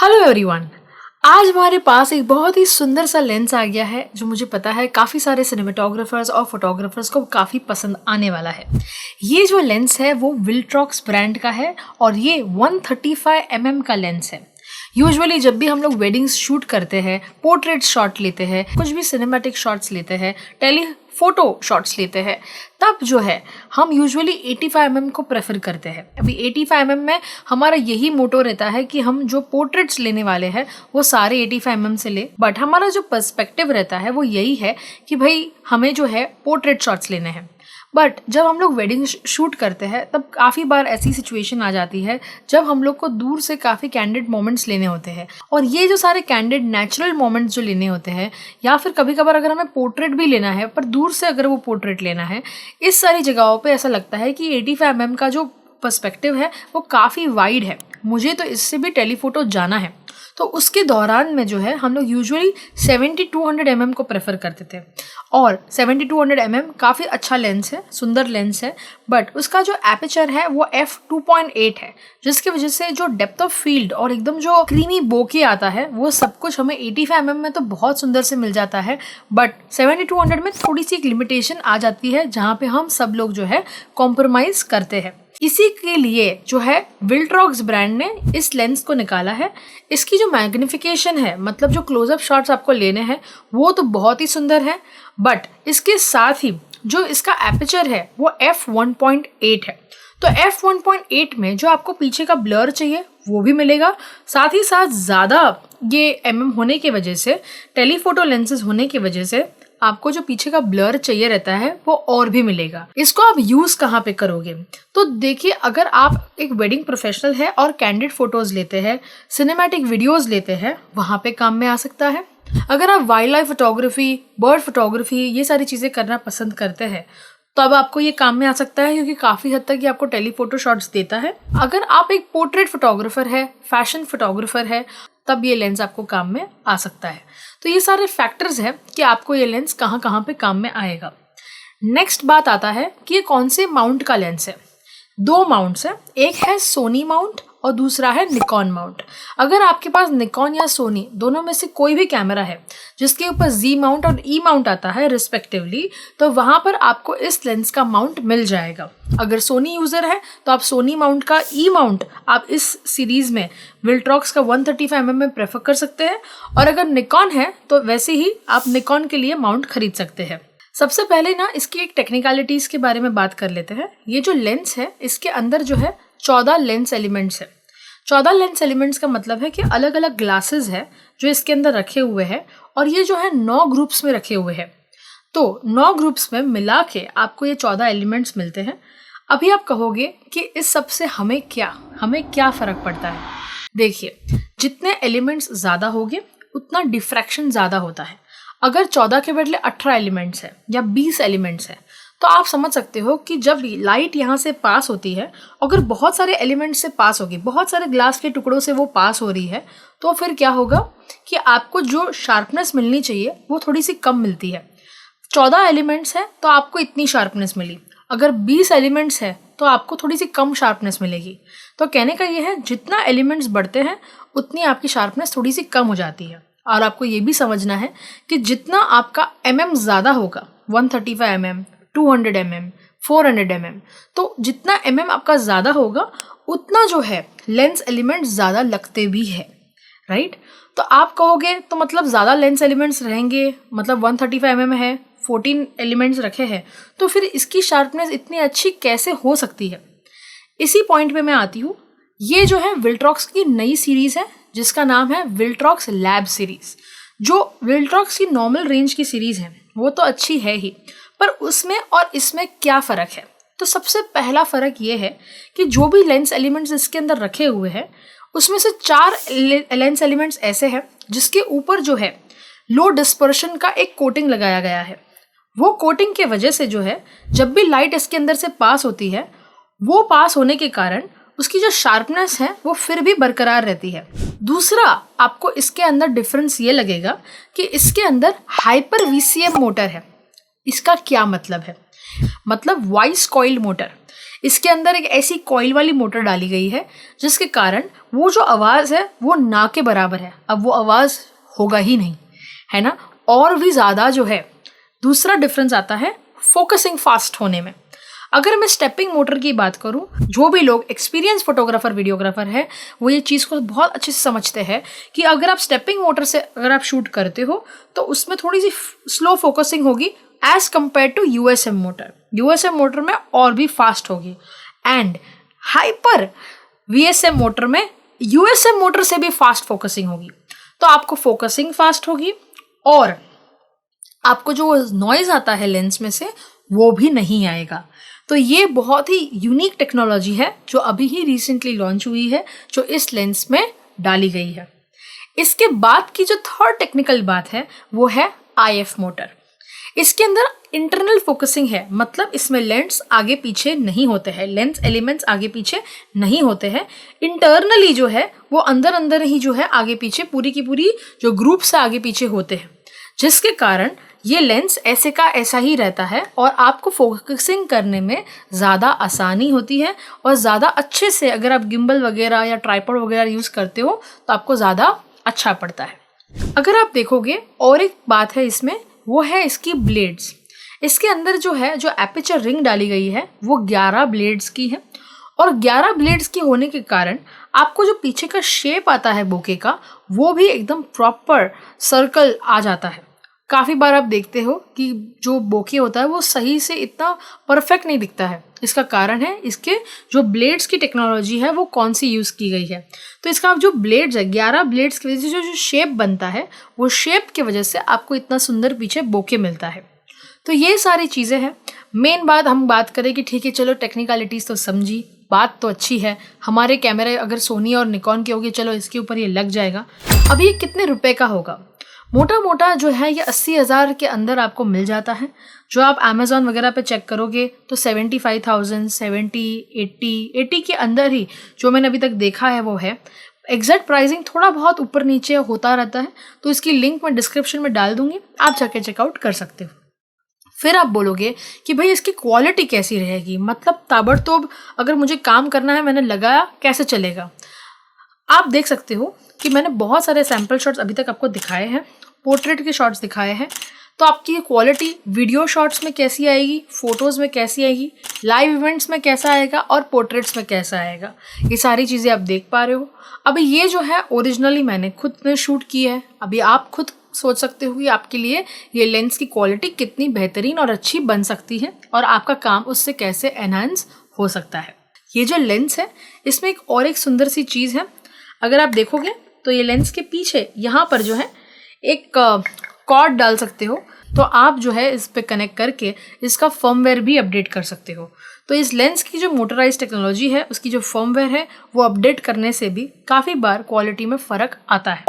Hello everyone. आज हमारे पास एक बहुत ही सुंदर सा लेंस आ गया है जो मुझे पता है काफ़ी सारे सिनेमेटोग्राफर्स और फोटोग्राफर्स को काफ़ी पसंद आने वाला है। ये जो लेंस है वो विल्ट्रॉक्स ब्रांड का है और ये 135 mm का लेंस है। यूजुअली जब भी हम लोग वेडिंग्स शूट करते हैं, पोर्ट्रेट शॉट लेते हैं, कुछ भी सिनेमैटिक शॉट्स लेते हैं, फोटो शॉट्स लेते हैं, तब जो है हम यूजुअली 85 mm को प्रेफर करते हैं। अभी 85 mm में हमारा यही मोटो रहता है कि हम जो पोर्ट्रेट्स लेने वाले हैं वो सारे 85 mm से ले, बट हमारा जो पर्सपेक्टिव रहता है वो यही है कि भाई हमें जो है पोर्ट्रेट शॉट्स लेने हैं। बट जब हम लोग वेडिंग शूट करते हैं तब काफ़ी बार ऐसी सिचुएशन आ जाती है जब हम लोग को दूर से काफ़ी कैंडिड मोमेंट्स लेने होते हैं, और ये जो सारे कैंडिड नेचुरल मोमेंट्स जो लेने होते हैं, या फिर कभी कभार अगर हमें पोर्ट्रेट भी लेना है पर दूर से अगर वो पोर्ट्रेट लेना है, इस सारी जगहों पे ऐसा लगता है कि 85 mm का जो पर्सपेक्टिव है वो काफ़ी वाइड है, मुझे तो इससे भी टेलीफोटो जाना है। तो उसके दौरान में जो है हम लोग यूजुअली 7200 mm को प्रेफर करते थे, और 7200 mm काफ़ी अच्छा लेंस है, सुंदर लेंस है, बट उसका जो एपर्चर है वो f2.8 है, जिसकी वजह से जो डेप्थ ऑफ फील्ड और एकदम जो क्रीमी बोके आता है वो सब कुछ हमें 85 mm में तो बहुत सुंदर से मिल जाता है, बट 7200 में थोड़ी सी एक लिमिटेशन आ जाती है जहाँ पे हम सब लोग जो है कॉम्प्रोमाइज़ करते हैं। इसी के लिए जो है विल्ट्रॉक्स ब्रांड ने इस लेंस को निकाला है। इसकी जो मैग्निफिकेशन है, मतलब जो क्लोजअप शॉट्स आपको लेने हैं वो तो बहुत ही सुंदर है, बट इसके साथ ही जो इसका एपर्चर है वो f1.8 है। तो f1.8 में जो आपको पीछे का ब्लर चाहिए वो भी मिलेगा, साथ ही साथ ज़्यादा ये mm होने की वजह से, टेलीफोटो लेंसेज होने की वजह से आपको जो पीछे का ब्लर चाहिए रहता है वो और भी मिलेगा। इसको आप यूज़ कहाँ पे करोगे? तो देखिए, अगर आप एक वेडिंग प्रोफेशनल है और कैंडिड फोटोज़ लेते हैं, सिनेमैटिक वीडियोज़ लेते हैं, वहाँ पे काम में आ सकता है। अगर आप wild life photography, bird photography, ये सारी चीज़ें करना पसंद करते हैं तो अब आपको ये काम में आ सकता है, क्योंकि काफ़ी हद तक ये आपको टेलीफोटो शॉट्स देता है। अगर आप एक पोर्ट्रेट फोटोग्राफर है, फैशन फोटोग्राफर है, तब ये लेंस आपको काम में आ सकता है। तो ये सारे फैक्टर्स हैं कि आपको ये लेंस कहाँ कहाँ पे काम में आएगा। नेक्स्ट बात आता है कि ये कौन से माउंट का लेंस है। दो माउंट्स हैं, एक है सोनी माउंट और दूसरा है निकॉन माउंट। अगर आपके पास निकॉन या सोनी दोनों में से कोई भी कैमरा है जिसके ऊपर जी माउंट और ई माउंट आता है रिस्पेक्टिवली, तो वहाँ पर आपको इस लेंस का माउंट मिल जाएगा। अगर सोनी यूज़र है तो आप सोनी माउंट का ई माउंट आप इस सीरीज़ में विल्ट्रॉक्स का 135 mm में प्रेफर कर सकते हैं, और अगर निकॉन है तो वैसे ही आप निकॉन के लिए माउंट खरीद सकते हैं। सबसे पहले ना इसकी एक टेक्निकलिटीज़ के बारे में बात कर लेते हैं। ये जो लेंस है इसके अंदर जो है 14 लेंस एलिमेंट्स है। 14 लेंस एलिमेंट्स का मतलब है कि अलग अलग ग्लासेस है जो इसके अंदर रखे हुए हैं, और ये जो है 9 ग्रुप्स में रखे हुए हैं। तो 9 ग्रुप्स में मिला के आपको ये 14 एलिमेंट्स मिलते हैं। अभी आप कहोगे कि इस सब से हमें क्या फ़र्क पड़ता है? देखिए, जितने एलिमेंट्स ज़्यादा होंगे उतना डिफ्रैक्शन ज़्यादा होता है। अगर 14 के बदले 18 एलिमेंट्स है या 20 एलिमेंट्स है, तो आप समझ सकते हो कि जब लाइट यहाँ से पास होती है, अगर बहुत सारे एलिमेंट्स से पास होगी, बहुत सारे ग्लास के टुकड़ों से वो पास हो रही है, तो फिर क्या होगा कि आपको जो शार्पनेस मिलनी चाहिए वो थोड़ी सी कम मिलती है। 14 एलिमेंट्स है तो आपको इतनी शार्पनेस मिली, अगर 20 एलिमेंट्स है तो आपको थोड़ी सी कम शार्पनेस मिलेगी। तो कहने का ये है, जितना एलिमेंट्स बढ़ते हैं उतनी आपकी शार्पनेस थोड़ी सी कम हो जाती है। और आपको ये भी समझना है कि जितना आपका mm ज़्यादा होगा, 135 mm, 200 mm, 400 mm, तो जितना mm आपका ज़्यादा होगा उतना जो है लेंस एलिमेंट्स ज़्यादा लगते भी है, राइट? तो आप कहोगे तो मतलब ज़्यादा लेंस एलिमेंट्स रहेंगे, मतलब 135 mm है, 14 एलिमेंट्स रखे हैं, तो फिर इसकी शार्पनेस इतनी अच्छी कैसे हो सकती है? इसी पॉइंट पे मैं आती हूँ। ये जो है विल्ट्रॉक्स की नई सीरीज़ है जिसका नाम है विल्ट्रॉक्स लैब सीरीज़। जो विल्ट्रॉक्स की नॉर्मल रेंज की सीरीज़ है वो तो अच्छी है ही, पर उसमें और इसमें क्या फ़र्क है? तो सबसे पहला फ़र्क ये है कि जो भी लेंस एलिमेंट्स इसके अंदर रखे हुए हैं उसमें से 4 लेंस एलिमेंट्स ऐसे हैं जिसके ऊपर जो है लो डिस्पर्शन का एक कोटिंग लगाया गया है। वो कोटिंग के वजह से जो है जब भी लाइट इसके अंदर से पास होती है, वो पास होने के कारण उसकी जो शार्पनेस है वो फिर भी बरकरार रहती है। दूसरा, आपको इसके अंदर डिफरेंस ये लगेगा कि इसके अंदर हाइपर VCM मोटर है। इसका क्या मतलब है? मतलब वॉइस कॉइल्ड मोटर। इसके अंदर एक ऐसी कॉइल वाली मोटर डाली गई है जिसके कारण वो जो आवाज़ है वो ना के बराबर है। अब वो आवाज़ होगा ही नहीं, है ना। और भी ज़्यादा जो है दूसरा डिफरेंस आता है फोकसिंग फास्ट होने में। अगर मैं स्टेपिंग मोटर की बात करूं, जो भी लोग एक्सपीरियंस फोटोग्राफर वीडियोग्राफर है वो ये चीज़ को बहुत अच्छे से समझते हैं कि अगर आप स्टेपिंग मोटर से अगर आप शूट करते हो तो उसमें थोड़ी सी स्लो फोकसिंग होगी as compare to USM motor. USM motor में और भी फास्ट होगी एंड हाइपर वीएसएम मोटर में यूएसएम मोटर से भी फास्ट फोकसिंग होगी। तो आपको फोकसिंग फास्ट होगी और आपको जो नॉइज आता है लेंस में से वो भी नहीं आएगा। तो ये बहुत ही यूनिक टेक्नोलॉजी है जो अभी ही रिसेंटली लॉन्च हुई है, जो इस लेंस में डाली गई है। इसके बाद की जो थर्ड टेक्निकल बात है वो है आईएफ मोटर। इसके अंदर इंटरनल फोकसिंग है, मतलब इसमें लेंस आगे पीछे नहीं होते हैं, लेंस एलिमेंट्स आगे पीछे नहीं होते हैं। इंटरनली जो है वो अंदर अंदर ही जो है आगे पीछे पूरी की पूरी जो ग्रुप से आगे पीछे होते हैं, जिसके कारण ये लेंस ऐसे का ऐसा ही रहता है और आपको फोकसिंग करने में ज़्यादा आसानी होती है और ज़्यादा अच्छे से अगर आप गिम्बल वगैरह या ट्राइपॉड वगैरह यूज़ करते हो तो आपको ज़्यादा अच्छा पड़ता है। अगर आप देखोगे और एक बात है इसमें, वो है इसकी ब्लेड्स। इसके अंदर जो है जो एपर्चर रिंग डाली गई है वो 11 ब्लेड्स की है और 11 ब्लेड्स की होने के कारण आपको जो पीछे का शेप आता है बोके का वो भी एकदम प्रॉपर सर्कल आ जाता है। काफ़ी बार आप देखते हो कि जो बोके होता है वो सही से इतना परफेक्ट नहीं दिखता है। इसका कारण है इसके जो ब्लेड्स की टेक्नोलॉजी है वो कौन सी यूज़ की गई है। तो इसका जो ब्लेड्स है 11 ब्लेड्स की वजह से जो शेप बनता है वो शेप की वजह से आपको इतना सुंदर पीछे बोके मिलता है। तो ये सारी चीज़ें हैं। मेन बात हम बात करें कि ठीक है चलो टेक्निकलिटीज़ तो समझी, बात तो अच्छी है, हमारे कैमरे अगर सोनी और निकॉन के होंगे चलो इसके ऊपर ये लग जाएगा। अब ये कितने रुपए का होगा? मोटा मोटा जो है ये 80,000 के अंदर आपको मिल जाता है। जो आप अमेज़ॉन वगैरह पे चेक करोगे तो 75,000, 70, 80 के अंदर ही जो मैंने अभी तक देखा है वो है। एग्जैक्ट प्राइसिंग थोड़ा बहुत ऊपर नीचे होता रहता है, तो इसकी लिंक मैं डिस्क्रिप्शन में डाल दूंगी, आप जाके चेकआउट कर सकते हो। फिर आप बोलोगे कि भाई इसकी क्वालिटी कैसी रहेगी, मतलब ताबड़तोड़ अगर मुझे काम करना है मैंने लगाया कैसे चलेगा। आप देख सकते हो कि मैंने बहुत सारे सैम्पल शॉट्स अभी तक आपको दिखाए हैं, पोर्ट्रेट के शॉट्स दिखाए हैं। तो आपकी ये क्वालिटी वीडियो शॉट्स में कैसी आएगी, फ़ोटोज़ में कैसी आएगी, लाइव इवेंट्स में कैसा आएगा और पोर्ट्रेट्स में कैसा आएगा, ये सारी चीज़ें आप देख पा रहे हो। अभी ये जो है ओरिजिनली मैंने खुद ने शूट की है। अभी आप खुद सोच सकते हो कि आपके लिए ये लेंस की क्वालिटी कितनी बेहतरीन और अच्छी बन सकती है और आपका काम उससे कैसे एनहांस हो सकता है। ये जो लेंस है इसमें एक सुंदर सी चीज़ है। अगर आप देखोगे तो ये लेंस के पीछे यहाँ पर जो है एक कॉर्ड डाल सकते हो, तो आप जो है इस पे कनेक्ट करके इसका फर्मवेयर भी अपडेट कर सकते हो। तो इस लेंस की जो मोटराइज टेक्नोलॉजी है उसकी जो फर्मवेयर है वो अपडेट करने से भी काफ़ी बार क्वालिटी में फ़र्क आता है।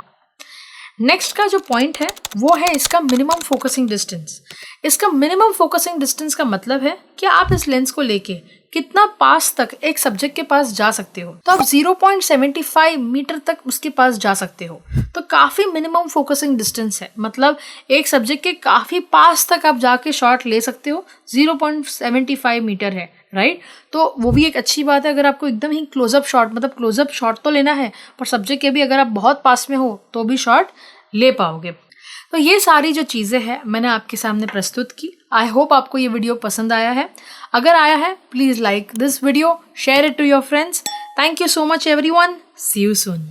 नेक्स्ट का जो पॉइंट है वो है इसका मिनिमम फोकसिंग डिस्टेंस। इसका मिनिमम फोकसिंग डिस्टेंस का मतलब है कि आप इस लेंस को लेके कितना पास तक एक सब्जेक्ट के पास जा सकते हो। तो आप 0.75 मीटर तक उसके पास जा सकते हो, तो काफ़ी मिनिमम फोकसिंग डिस्टेंस है, मतलब एक सब्जेक्ट के काफ़ी पास तक आप जाके शॉट ले सकते हो। 0.75 मीटर है, राइट। तो वो भी एक अच्छी बात है। अगर आपको एकदम ही क्लोजअप शॉट, मतलब क्लोजअप शॉट तो लेना है पर सब्जेक्ट के भी अगर आप बहुत पास में हो तो भी शॉट ले पाओगे। तो ये सारी जो चीज़ें हैं मैंने आपके सामने प्रस्तुत की। आई होप आपको ये वीडियो पसंद आया है। अगर आया है please like this video, share it to your friends. Thank you so much everyone, see you soon.